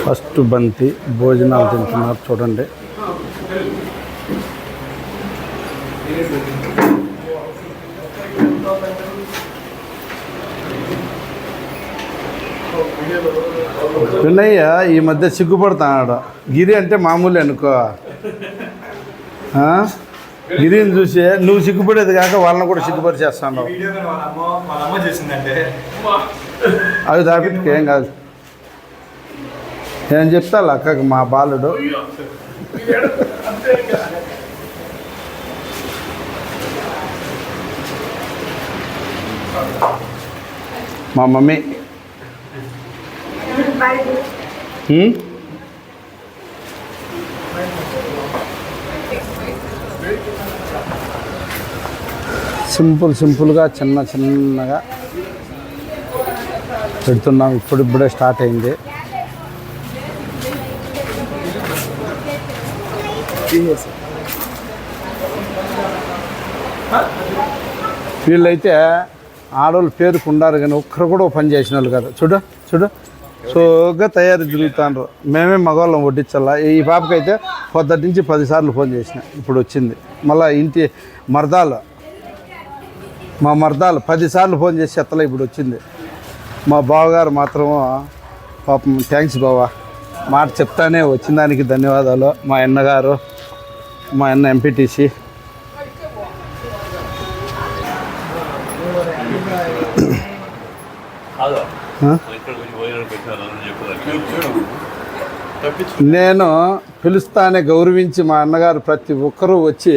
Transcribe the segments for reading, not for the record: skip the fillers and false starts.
First బంతి భోజనాలు తింటున్నారు చూడండి. వినయ్య ఈ మధ్య సిగ్గుపడుతున్నాడు. గిరి అంటే మామూలు అనుకో, గిరిని చూసి నువ్వు సిగ్గుపడేది కాక వాళ్ళని కూడా సిగ్గుపడి చేస్తాను. అవి దాపికి ఏం కాదు. నేను చెప్తా అక్కకి మా బాలుడు మా మమ్మీ సింపుల్గా చిన్నగా పెడుతున్నాం. ఇప్పుడిప్పుడే స్టార్ట్ అయింది. వీళ్ళైతే ఆడవాళ్ళు పేరుకుండారు కానీ ఒక్కరు కూడా పని చేసిన వాళ్ళు కదా. చూడు సోగ్గా తయారు తిరుగుతాండ్రు. మేమే మగవాళ్ళం వడ్డించాలా. ఈ పాపకైతే పొద్దుటి నుంచి 10 సార్లు ఫోన్ చేసిన, ఇప్పుడు వచ్చింది. మళ్ళీ ఇంటి మా మర్దాలు 10 సార్లు ఫోన్ చేసి ఎత్తలే, ఇప్పుడు వచ్చింది. మా బావగారు మాత్రం పాపం థ్యాంక్స్ బావా, మాట చెప్తానే వచ్చిన దానికి ధన్యవాదాలు. మా అన్నగారు, మా అన్న ఎంపీటీసీ. నేను పిలుస్తానే గౌరవించి మా అన్నగారు ప్రతి ఒక్కరూ వచ్చి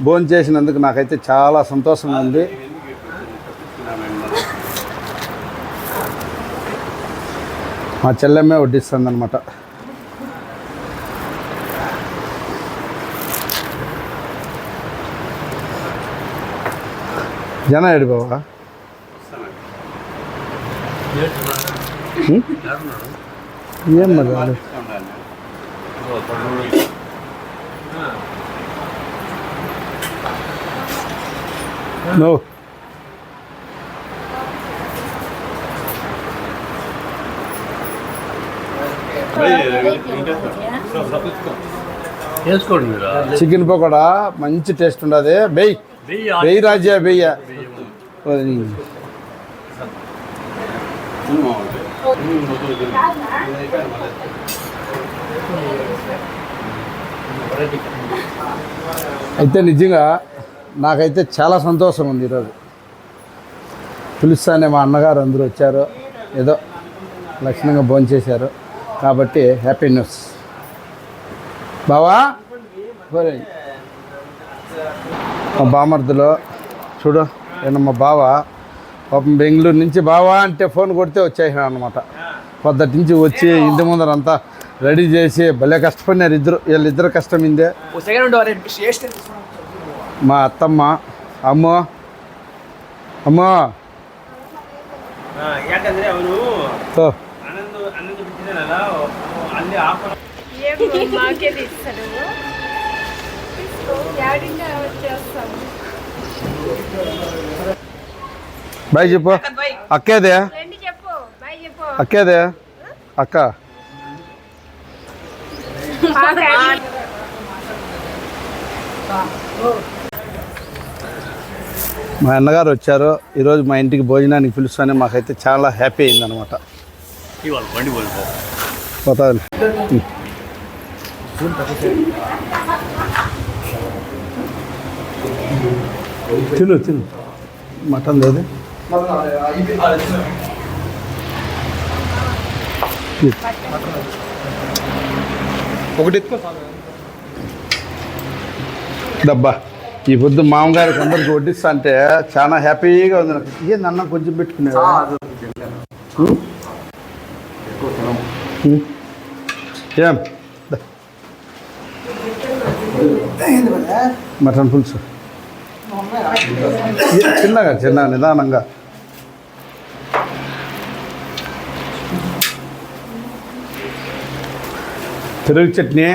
భోజనం చేసినందుకు నాకైతే చాలా సంతోషంగా ఉంది. మా చెల్లెమ్మే వడ్డిస్తుంది అనమాట. జన ఏడు బావా ఏం మరి నో చికెన్ పకోడా మంచి టేస్ట్ ఉండదు. బెయ్యి రాజ్యా బెయ్య అయితే నిజంగా నాకైతే చాలా సంతోషం ఉంది. ఈరోజు పిలుస్తానే మా అన్నగారు అందరూ వచ్చారు, ఏదో లక్షణంగా భోంచేశారు కాబట్టి హ్యాపీ న్యూస్. బావా మా బామర్దులో చూడు, నేను మా బావ పాపం బెంగళూరు నుంచి బావా అంటే ఫోన్ కొడితే వచ్చేసాను అనమాట. పొద్దుటి నుంచి వచ్చి ఇంటి ముందరంతా రెడీ చేసి భలే కష్టపడినారు వీళ్ళిద్దరు కష్టమైందే. మా అత్తమ్మ అమ్మో బాయ్ చెప్పు. అక్కేదే అక్క మా అన్నగారు వచ్చారు ఈరోజు మా ఇంటికి భోజనానికి పిలుస్తానే మాకైతే చాలా హ్యాపీ అయిందనమాట. పోతాది తిను మటన్ లేదు. ఒకటి డబ్బా ఈ పొద్దు మామగారికి అందరికి వడ్డిస్తా అంటే చాలా హ్యాపీగా ఉంది నాకు. ఏందన్నా కొంచెం పెట్టుకునేవా? ఏం మటన్ పులుసు చిన్న నిదానంగా. పెరుగు చట్నీ,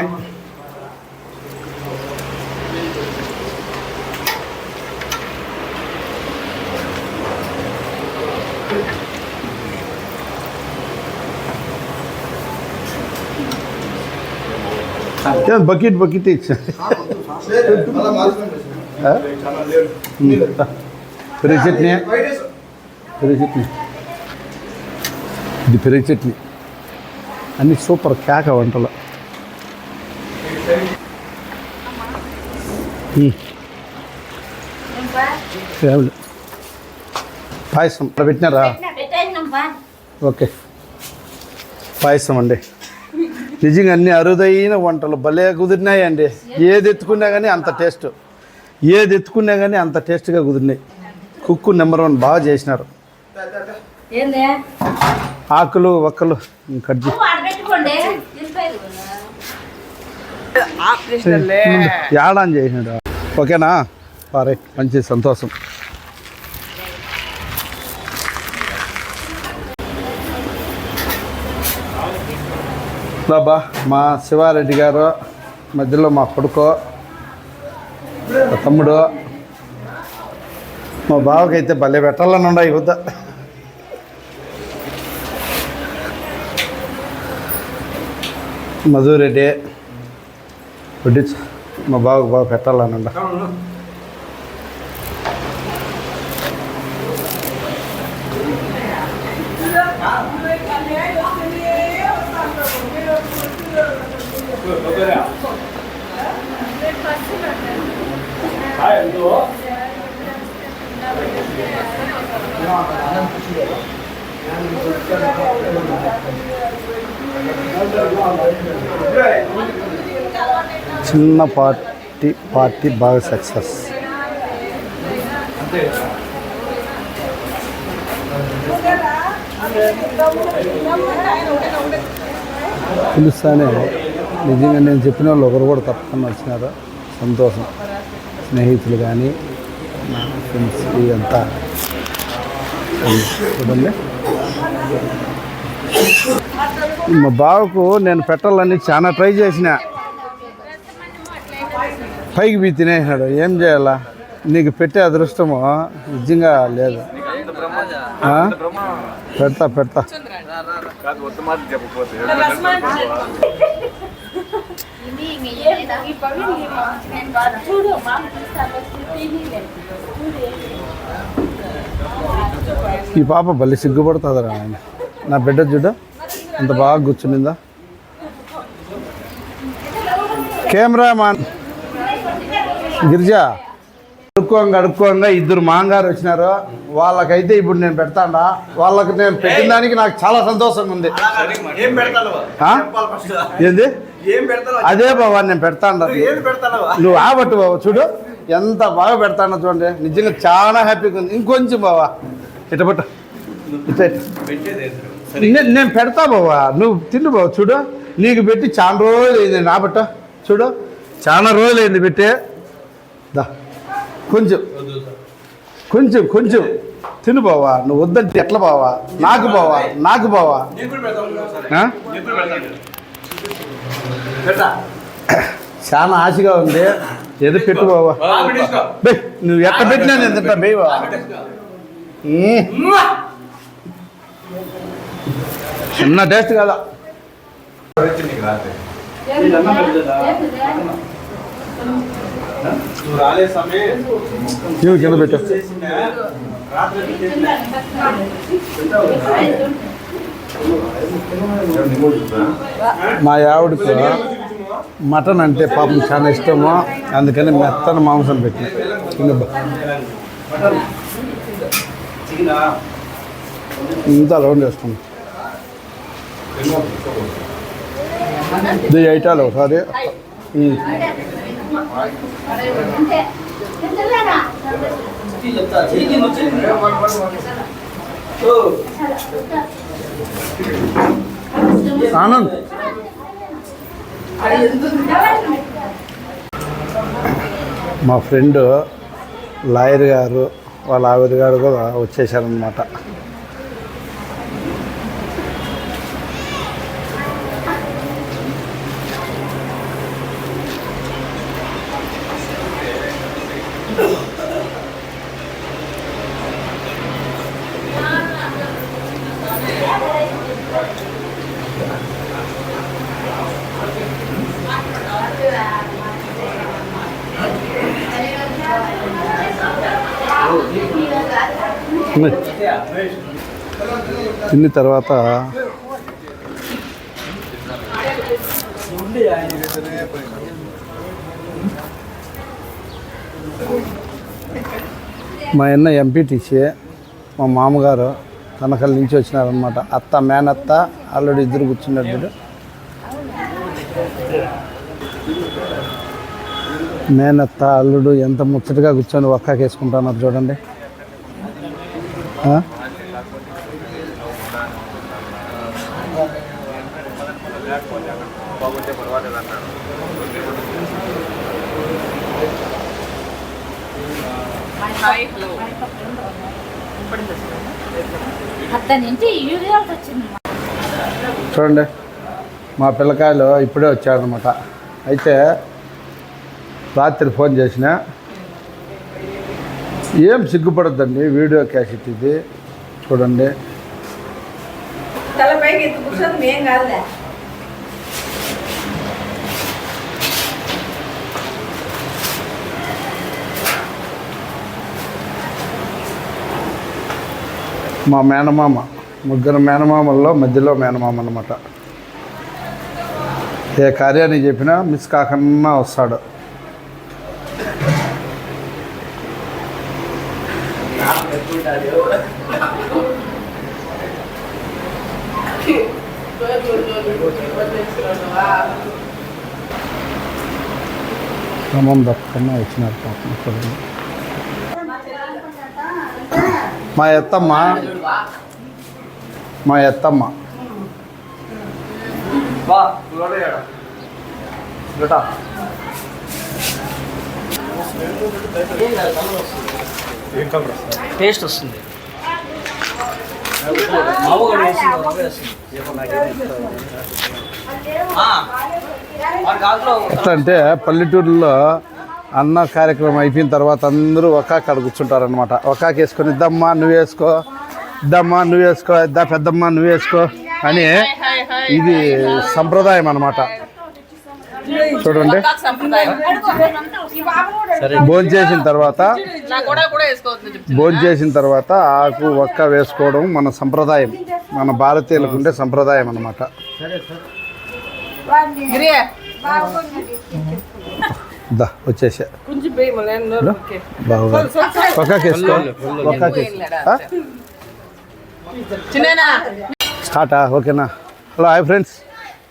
బకెట్ బకెట్ ఇచ్చా పెరుగు చట్నీ పెరుగు చట్నీ ఇది పెరుగు చట్నీ అన్నీ సూపర్ కేక వంటలు పాయసం పెట్టినారా ఓకే పాయసం అండి నిజంగా అన్ని అరుదైన వంటలు భలే కుదిరినాయండి ఏది ఎత్తుకున్నా కానీ అంత టేస్ట్గా కుదిరినాయి కుక్కు నెంబర్ 1 బాగా చేసినారు ఆకులు ఒక్కలు కట్ యాడాన్ చేసినాడు ఓకేనా రైట్ మంచి సంతోషం బాబా మా శివారెడ్డి గారు మధ్యలో మా కొడుకు మా తమ్ముడు మా బావకైతే భలే పెట్టాలని ఉన్నాయి వద్ద మధురెడ్డి వడ్డించు మా బావకు బాగా పెట్టాలని ఉండ చిన్న పార్టీ బాగా సక్సెస్ పిలుస్తానే నిజంగా నేను చెప్పిన వాళ్ళు ఒకరు కూడా తప్పకుండా వచ్చినారు సంతోషం స్నేహితులు కానీ నా ఫ్రెండ్స్ ఇదంతా చూడండి మా బావకు నేను పెట్టాలని చాలా ట్రై చేసిన పైకి బీ తినేసాడు ఏం చేయాలా నీకు పెట్టే అదృష్టము నిజంగా లేదు పెడతా ఈ పాప భలే సిగ్గుపడుతుందిరా నా బిడ్డ చూడ అంత బాగా కూర్చునిందా కెమెరామాన్ గిరిజా అడుక్కోంగా ఇద్దరు మాంగారు వచ్చినారు వాళ్ళకైతే ఇప్పుడు నేను పెడతాడా వాళ్ళకి నేను పెట్టిన దానికి నాకు చాలా సంతోషంగా ఉంది ఏంది అదే బాబా నేను పెడతాను నువ్వు ఆబట్టు బాబా చూడు ఎంత బాగా పెడతానో చూడండి నిజంగా చాలా హ్యాపీగా ఉంది ఇంకొంచెం బాబా ఇట పట్టు నేను పెడతా బాబా నువ్వు తిండు బాబా చూడు నీకు పెట్టి చాలా రోజులు అయింది నా బట్ట చూడు చాలా రోజులు అయింది పెట్టి దా కొంచెం తిను బావా నువ్వు వద్దంటే ఎట్లా బావా నాకు బావా చాలా ఆశగా ఉంది ఏదో పెట్టు బావా బే నువ్వు ఎట్లా పెట్టినా నేను తింటా బేవా చిన్న టేస్ట్ కదా కింద పెట్టు మా ఆవిడకు మటన్ అంటే పాపం చాలా ఇష్టము అందుకని మెత్తన మాంసం పెట్టిన ఇంత రౌండ్ వేసుకున్నాం ఇది ఐటాలు ఒకసారి ఆనంద్ మా ఫ్రెండ్ లాయర్ గారు వాళ్ళ ఆవిడ గారు కూడా వచ్చేసారనమాట తిన్న తర్వాత మా అన్న ఎంపీటీసీ, మా మామగారు తనకల్ నుంచి వచ్చినారనమాట. అత్త మేనత్త ఆల్రెడీ ఇద్దరు కూర్చున్నట్టు. మేనత్త అల్లుడు ఎంత ముచ్చటగా కూర్చొని ఒక్కాకేసుకుంటున్నారు చూడండి. చూడండి మా పిల్లకాయలు ఇప్పుడే వచ్చారనమాట. అయితే రాత్రి ఫోన్ చేసిన, ఏం సిగ్గుపడద్దండి, వీడియో క్యాసెట్ ఇది చూడండి. మా మేనమామ, ముగ్గురు మేనమామల్లో మధ్యలో మేనమామ అన్నమాట. ఏ కార్యాన్ని చెప్పినా మిస్ కాకుండా వస్తాడు. క్రమం దక్కన్నా వచ్చినారు పాపం. చూడండి మా ఎత్తమ్మ టేస్ట్ వస్తుంది. ఎట్లా అంటే పల్లెటూరులో అన్న కార్యక్రమం అయిపోయిన తర్వాత అందరూ ఒక్కాక కూర్చుంటారనమాట. ఒక్కాక వేసుకొని ఇద్దమ్మా నువ్వు వేసుకో, ఇద్దమ్మా నువ్వు వేసుకో, ఇద్దా పెద్దమ్మ నువ్వు వేసుకో అని ఇది సంప్రదాయం అన్నమాట. చూడండి భోంచేసిన తర్వాత ఆకు ఒక్క వేసుకోవడం మన సంప్రదాయం, మన భారతీయులకు ఉండే సంప్రదాయం అన్నమాట. వచ్చేసా బాగా స్టార్టా ఓకేనా. హలో హాయ్ ఫ్రెండ్స్,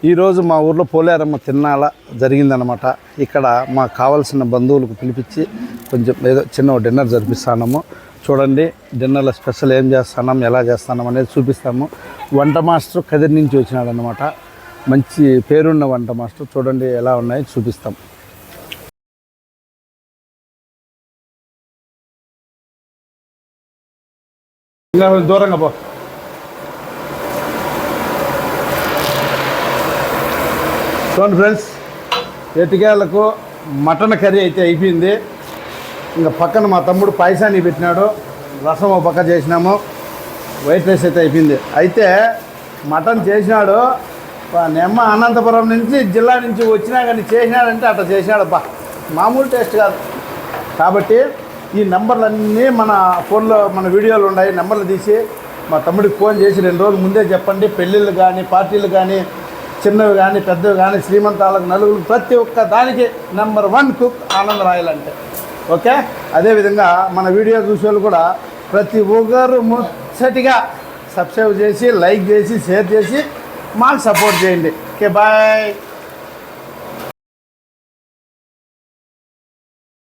ఈరోజు మా ఊర్లో పోలేరమ్మ తిరునాళ జరిగిందనమాట. ఇక్కడ మాకు కావాల్సిన బంధువులకు పిలిపించి కొంచెం ఏదో చిన్న డిన్నర్ జరిపిస్తున్నాము. చూడండి డిన్నర్లో స్పెషల్ ఏం చేస్తున్నాం, ఎలా చేస్తున్నాం అనేది చూపిస్తాము. వంట మాస్టర్ కదిరి నుంచి వచ్చినాడు అనమాట. మంచి పేరున్న వంట మాస్టర్. చూడండి ఎలా ఉన్నాయో చూపిస్తాం. ఇంకా దూరంగా పో. చూడండి ఫ్రెండ్స్, ఎటికేళ్లకు మటన్ కర్రీ అయితే అయిపోయింది. ఇంకా పక్కన మా తమ్ముడు పాయసాన్ని పెట్టినాడు, రసం ఒక పక్క చేసినాము, వైట్ రైస్ అయితే అయిపోయింది. అయితే మటన్ చేసినాడు నెమ్మ అనంతపురం నుంచి జిల్లా నుంచి వచ్చినా కానీ చేసినాడంటే అట్లా చేసినాడు. మామూలు టేస్ట్ కాదు. కాబట్టి ఈ నెంబర్లన్నీ మన ఫోన్లో మన వీడియోలు ఉన్నాయి. నెంబర్లు తీసి మా తమ్ముడికి ఫోన్ చేసి 2 రోజుల ముందే చెప్పండి. పెళ్ళిళ్ళు కానీ పార్టీలు కానీ చిన్నవి కానీ పెద్దవి కానీ శ్రీమంతాలకు నలుగురు ప్రతి ఒక్క దానికి నెంబర్ 1 కుక్ ఆనంద్ రాయల్ అంటే ఓకే. అదేవిధంగా మన వీడియో చూసేవాళ్ళు కూడా ప్రతి ఒక్కరు ముచ్చటిగా సబ్స్క్రైబ్ చేసి, లైక్ చేసి, షేర్ చేసి మాకు సపోర్ట్ చేయండి. Okay bye.